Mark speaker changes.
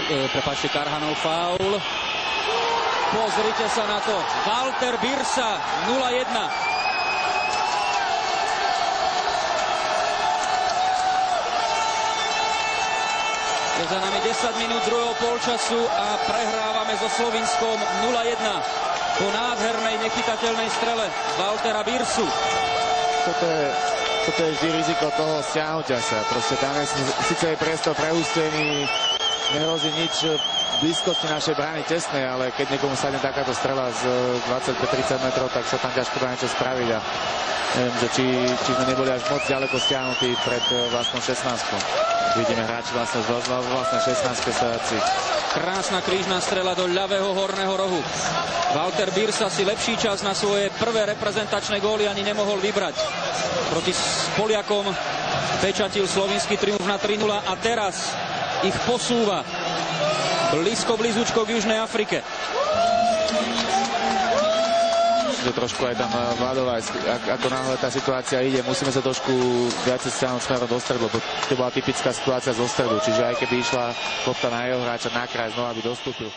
Speaker 1: Prepáčte, Karhanov faul. Pozrite sa na to. Walter Birsa 0-1. Je za nami 10 minút druhého polčasu a prehrávame so Slovinskom 0-1 po nádhernej nechytateľnej strele Waltera Birsu.
Speaker 2: Toto je vždy riziko toho stiahnutia sa. Proste tam je síce je priestor preústený, nehrozí nič v blízkosti našej brány tesnej, ale keď niekomu sadne takáto strela z 25-30 metrov, tak sa tam ťažko dá niečo spraviť. A neviem, že či sme neboli až moc ďaleko stiahnutí pred vlastnou 16-kou. Vidíme hráči vlastne z vlastnej 16-ke stojaci.
Speaker 1: Krásna krížna strela do ľavého horného rohu. Walter Birsa si lepší čas na svoje prvé reprezentačné góly ani nemohol vybrať. Proti Poliakom pečatil slovinský triumf na 3-0 a teraz ich posúva blízko k Južnej Afrike.
Speaker 2: Trošku aj tam Vladová, ako náhle tá situácia ide, musíme sa trošku viac stiahnuť smerom do stredu, lebo to bola typická situácia zo stredu, čiže aj keby išla lopta na jeho hráča na kraj, znova by dostúpil.